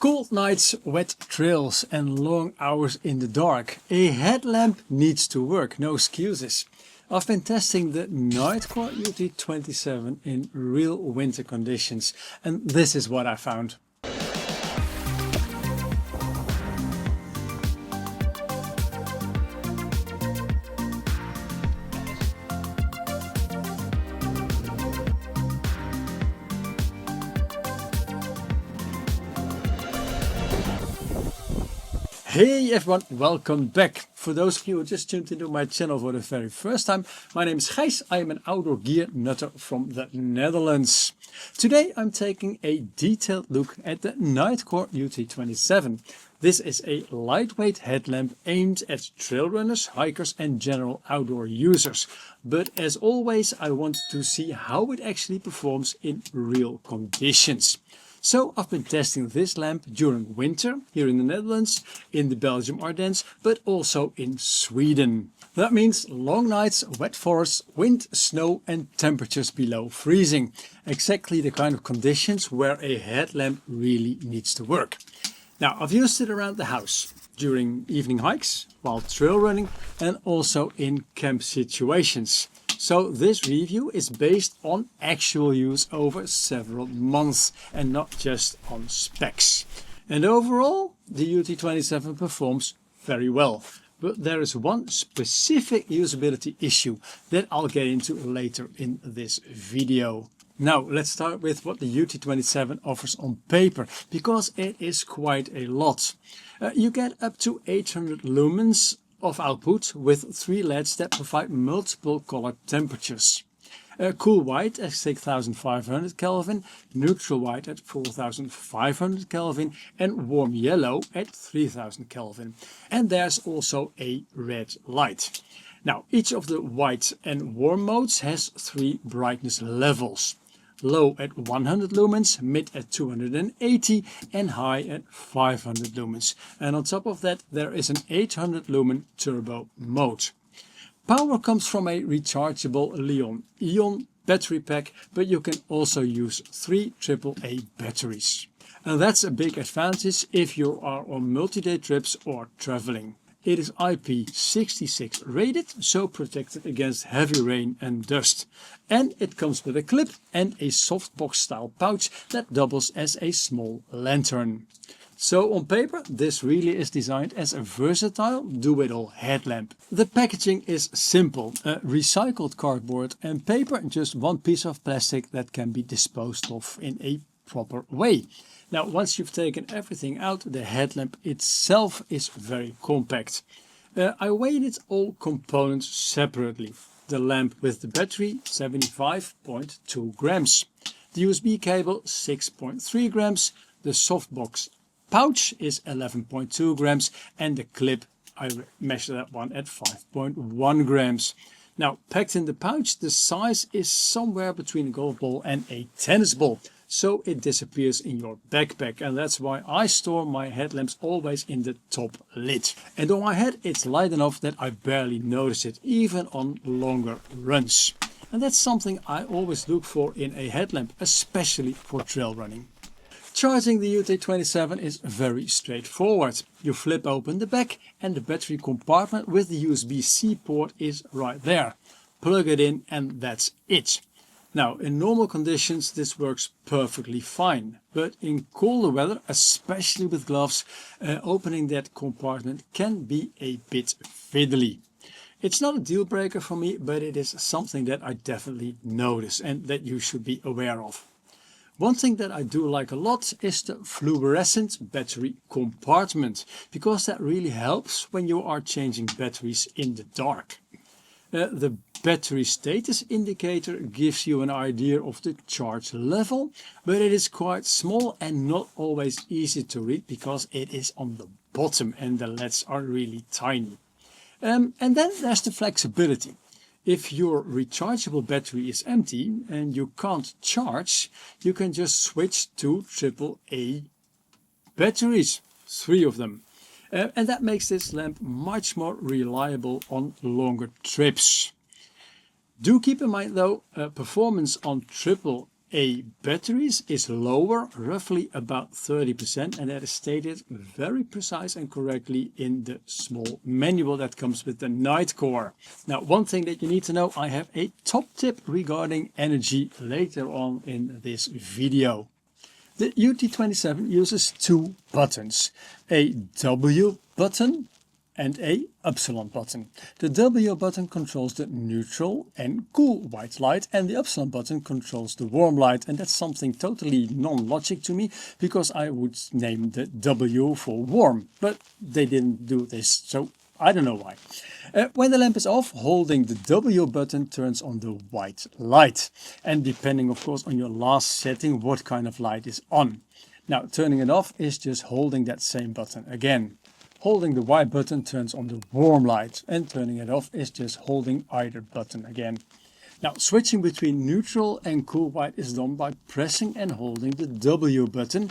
Cold nights, wet trails and long hours in the dark. A headlamp needs to work, no excuses. I've been testing the Nitecore UT27 in real winter conditions and this is what I found. Hey everyone, welcome back. For those of you who just tuned into my channel for the very first time, my name is Gijs. I am an outdoor gear nutter from the Netherlands. Today I'm taking a detailed look at the Nitecore UT27. This is a lightweight headlamp aimed at trail runners, hikers and general outdoor users. But as always, I want to see how it actually performs in real conditions. So I've been testing this lamp during winter here in the Netherlands, in the Belgium Ardennes, but also in Sweden. That means long nights, wet forests, wind, snow and temperatures below freezing. Exactly the kind of conditions where a headlamp really needs to work. Now I've used it around the house, during evening hikes, while trail running and also in camp situations. So this review is based on actual use over several months and not just on specs. And overall, the UT27 performs very well. But there is one specific usability issue that I'll get into later in this video. Now let's start with what the UT27 offers on paper, because it is quite a lot. You get up to 800 lumens of output with 3 LEDs that provide multiple color temperatures. Cool white at 6500 Kelvin, neutral white at 4500 Kelvin and warm yellow at 3000 Kelvin. And there's also a red light. Now each of the white and warm modes has 3 brightness levels. Low at 100 lumens, mid at 280 and high at 500 lumens. And on top of that there is an 800 lumen turbo mode. Power comes from a rechargeable Lithium-ion battery pack, but you can also use 3 AAA batteries. And that's a big advantage if you are on multi-day trips or traveling. It is IP66 rated, so protected against heavy rain and dust. And it comes with a clip and a softbox style pouch that doubles as a small lantern. So on paper, this really is designed as a versatile do-it-all headlamp. The packaging is simple, recycled cardboard and paper, just one piece of plastic that can be disposed of in a proper way. Now once you've taken everything out, the headlamp itself is very compact. I weighted all components separately. The lamp with the battery 75.2 grams. The USB cable 6.3 grams. The softbox pouch is 11.2 grams and the clip, I measured that one at 5.1 grams. Now packed in the pouch, the size is somewhere between a golf ball and a tennis ball. So it disappears in your backpack, and that's why I store my headlamps always in the top lid. And on my head it's light enough that I barely notice it, even on longer runs. And that's something I always look for in a headlamp, especially for trail running. Charging the UT27 is very straightforward. You flip open the back and the battery compartment with the USB-C port is right there. Plug it in and that's it. Now in normal conditions this works perfectly fine, but in colder weather, especially with gloves, opening that compartment can be a bit fiddly. It's not a deal breaker for me, but it is something that I definitely notice and that you should be aware of. One thing that I do like a lot is the fluorescent battery compartment, because that really helps when you are changing batteries in the dark. The battery status indicator gives you an idea of the charge level, but it is quite small and not always easy to read because it is on the bottom and the LEDs are really tiny. And then there's the flexibility. If your rechargeable battery is empty and you can't charge, you can just switch to AAA batteries, 3 of them. And that makes this lamp much more reliable on longer trips. Do keep in mind though, performance on A batteries is lower, roughly about 30%, and that is stated very precise and correctly in the small manual that comes with the Nitecore. Now, one thing that you need to know, I have a top tip regarding energy later on in this video. The UT27 uses two buttons, a W button and a Epsilon button. The W button controls the neutral and cool white light, and the Epsilon button controls the warm light, and that's something totally non-logic to me, because I would name the W for warm, but they didn't do this, so I don't know why. When the lamp is off, holding the W button turns on the white light, and depending of course on your last setting what kind of light is on. Now, turning it off is just holding that same button again. Holding the white button turns on the warm light, and turning it off is just holding either button again. Now, switching between neutral and cool white is done by pressing and holding the W button.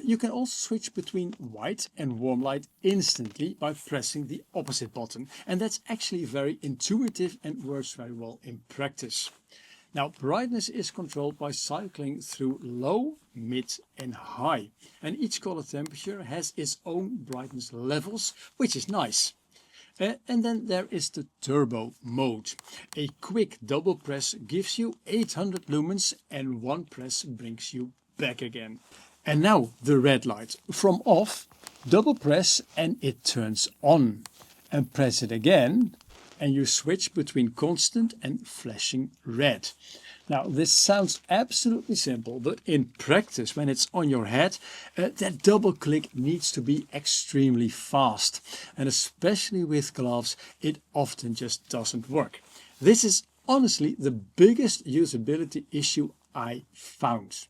You can also switch between white and warm light instantly by pressing the opposite button, and that's actually very intuitive and works very well in practice. Now, brightness is controlled by cycling through low, mid and high, and each color temperature has its own brightness levels, which is nice. And then there is the turbo mode. A quick double press gives you 800 lumens, and one press brings you back again. And now the red light. From off, double press and it turns on, and press it again and you switch between constant and flashing red. Now, this sounds absolutely simple, but in practice, when it's on your head, that double click needs to be extremely fast. And especially with gloves, it often just doesn't work. This is honestly the biggest usability issue I found.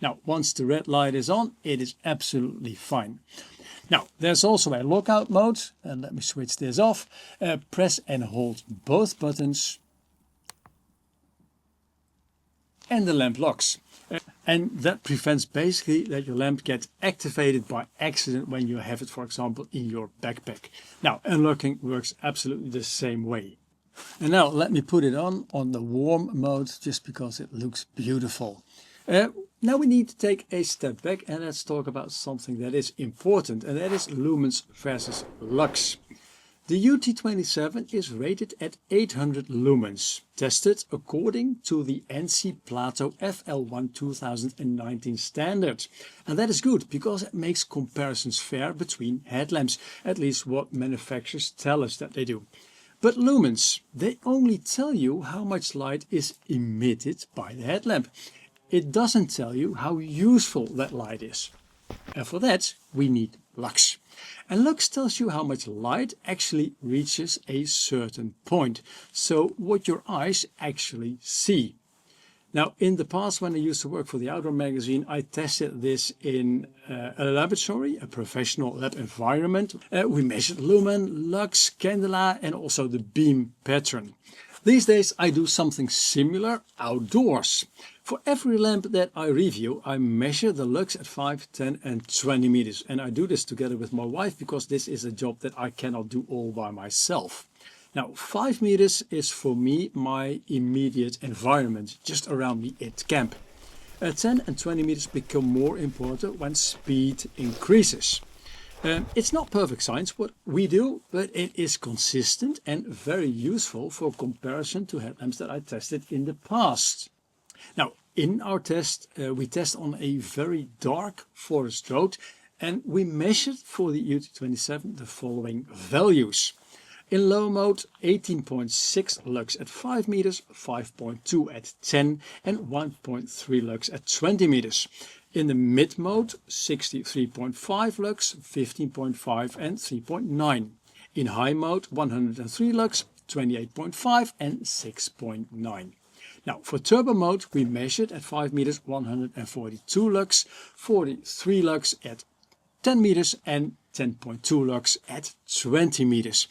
Now, once the red light is on, it is absolutely fine. Now, there's also a lockout mode, and let me switch this off. Press and hold both buttons, and the lamp locks. And that prevents basically that your lamp gets activated by accident when you have it, for example, in your backpack. Now, unlocking works absolutely the same way. And now let me put it on the warm mode, just because it looks beautiful. Now we need to take a step back and let's talk about something that is important, and that is Lumens versus Lux. The UT27 is rated at 800 lumens, tested according to the NC Plato FL1 2019 standard. And that is good, because it makes comparisons fair between headlamps, at least what manufacturers tell us that they do. But lumens, they only tell you how much light is emitted by the headlamp. It doesn't tell you how useful that light is. And for that we need Lux. And Lux tells you how much light actually reaches a certain point. So what your eyes actually see. Now, in the past, when I used to work for the Outdoor magazine, I tested this in a laboratory, a professional lab environment. We measured lumen, lux, candela and also the beam pattern. These days I do something similar outdoors. For every lamp that I review, I measure the lux at 5, 10 and 20 meters. And I do this together with my wife, because this is a job that I cannot do all by myself. Now, 5 meters is for me my immediate environment, just around me at camp. 10 and 20 meters become more important when speed increases. It's not perfect science what we do, but it is consistent and very useful for comparison to headlamps that I tested in the past. Now, in our test, we test on a very dark forest road, and we measured for the UT27 the following values. In low mode, 18.6 lux at 5 meters, 5.2 at 10 and 1.3 lux at 20 meters. In the mid mode, 63.5 lux, 15.5 and 3.9. In high mode, 103 lux, 28.5 and 6.9. Now, for turbo mode, we measured at 5 meters 142 lux, 43 lux at 10 meters and 10.2 lux at 20 meters.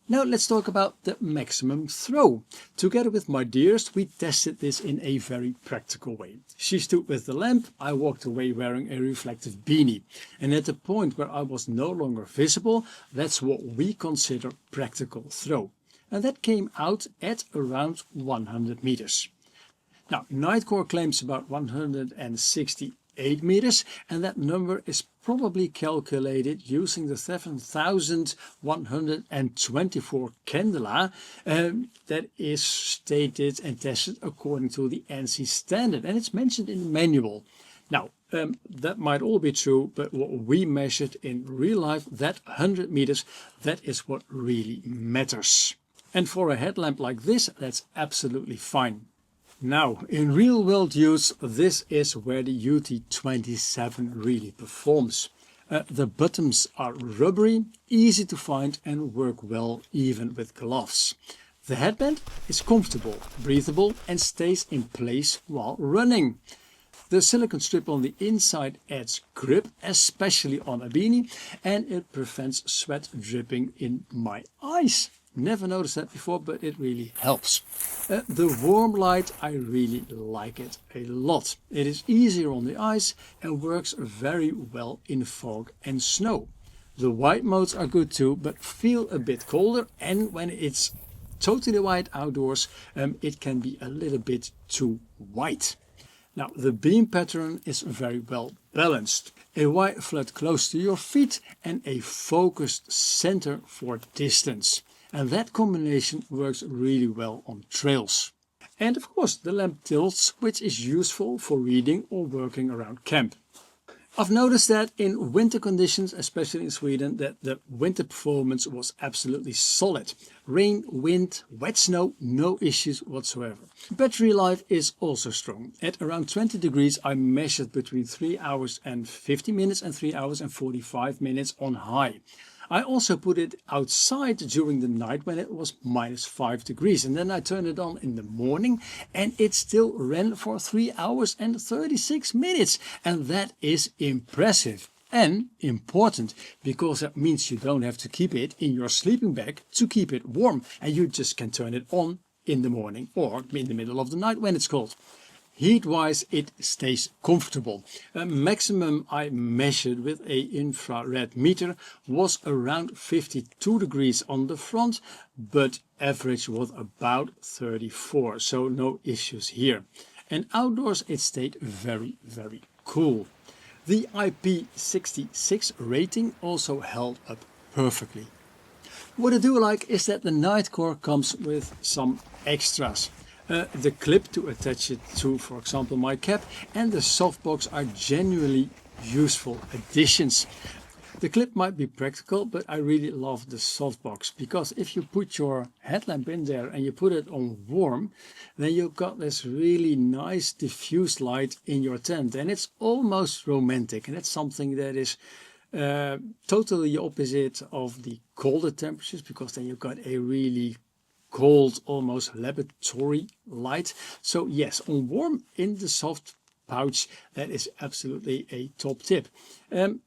Now let's talk about the maximum throw. Together with my dearest, we tested this in a very practical way. She stood with the lamp, I walked away wearing a reflective beanie. And at the point where I was no longer visible, that's what we consider practical throw. And that came out at around 100 meters. Now, Nitecore claims about 168 meters, and that number is probably calculated using the 7124 candela that is stated and tested according to the ANSI standard, and it's mentioned in the manual. Now, that might all be true, but what we measured in real life, that 100 meters, that is what really matters. And for a headlamp like this, that's absolutely fine. Now, in real world use, this is where the UT27 really performs. The buttons are rubbery, easy to find and work well even with gloves. The headband is comfortable, breathable and stays in place while running. The silicone strip on the inside adds grip, especially on a beanie, and it prevents sweat dripping in my eyes. Never noticed that before, but it really helps. The warm light, I really like it a lot. It is easier on the eyes and works very well in fog and snow. The white modes are good too, but feel a bit colder, and when it's totally white outdoors, it can be a little bit too white. Now, the beam pattern is very well balanced. A white flood close to your feet and a focused center for distance. And that combination works really well on trails. And of course the lamp tilts, which is useful for reading or working around camp. I've noticed that in winter conditions, especially in Sweden, that the winter performance was absolutely solid. Rain, wind, wet snow, no issues whatsoever. Battery life is also strong. At around 20 degrees I measured between 3 hours and 50 minutes and 3 hours and 45 minutes on high. I also put it outside during the night when it was -5 degrees, and then I turned it on in the morning and it still ran for 3 hours and 36 minutes, and that is impressive and important, because that means you don't have to keep it in your sleeping bag to keep it warm, and you just can turn it on in the morning or in the middle of the night when it's cold. Heat-wise, it stays comfortable. Maximum I measured with a infrared meter was around 52 degrees on the front, but average was about 34, so no issues here. And outdoors it stayed very, very cool. The IP66 rating also held up perfectly. What I do like is that the Nitecore comes with some extras. The clip to attach it to, for example, my cap, and the softbox are genuinely useful additions. The clip might be practical, but I really love the softbox, because if you put your headlamp in there and you put it on warm, then you've got this really nice diffuse light in your tent, and it's almost romantic, and it's something that is totally opposite of the colder temperatures, because then you've got a really cold, almost laboratory light. So yes, on warm in the soft pouch, that is absolutely a top tip.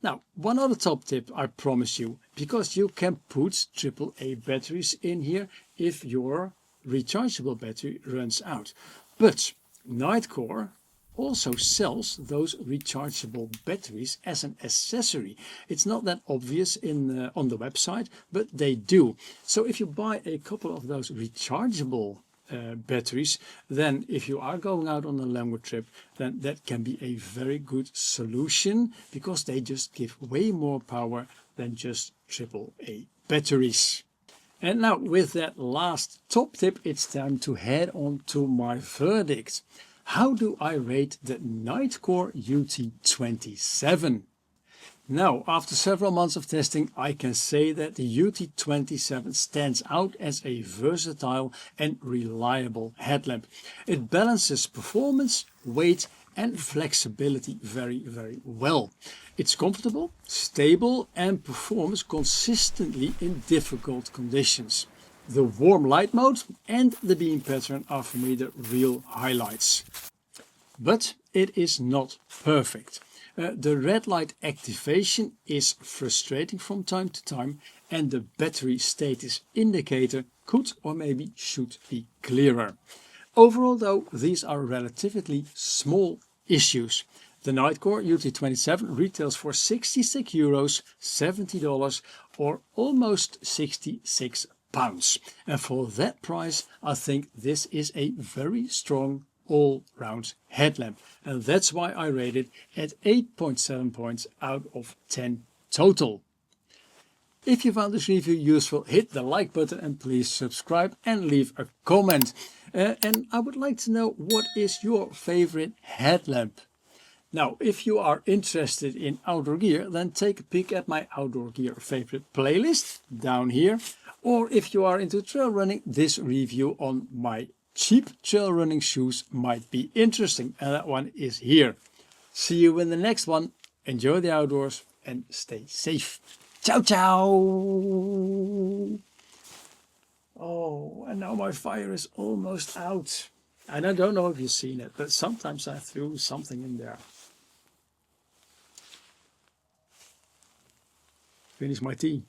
Now, one other top tip I promise you, because you can put AAA batteries in here if your rechargeable battery runs out. But Nitecore also sells those rechargeable batteries as an accessory. It's not that obvious on the website, but they do. So if you buy a couple of those rechargeable batteries, then if you are going out on a longer trip, then that can be a very good solution, because they just give way more power than just AAA batteries. And now, with that last top tip, it's time to head on to my verdict. How do I rate the Nitecore UT27? Now, after several months of testing, I can say that the UT27 stands out as a versatile and reliable headlamp. It balances performance, weight and flexibility very, very well. It's comfortable, stable and performs consistently in difficult conditions. The warm light mode and the beam pattern are for me the real highlights. But it is not perfect. The red light activation is frustrating from time to time, and the battery status indicator could or maybe should be clearer. Overall though, these are relatively small issues. The Nitecore UT27 retails for €66, $70 or almost £66. And for that price, I think this is a very strong all-round headlamp. And that's why I rate it at 8.7 points out of 10 total. If you found this review useful, hit the like button and please subscribe and leave a comment. And I would like to know, what is your favorite headlamp? Now, if you are interested in outdoor gear, then take a peek at my outdoor gear favorite playlist down here. Or if you are into trail running, this review on my cheap trail running shoes might be interesting. And that one is here. See you in the next one. Enjoy the outdoors and stay safe. Ciao, ciao. Oh, and now my fire is almost out. And I don't know if you've seen it, but sometimes I threw something in there. Finish my tea.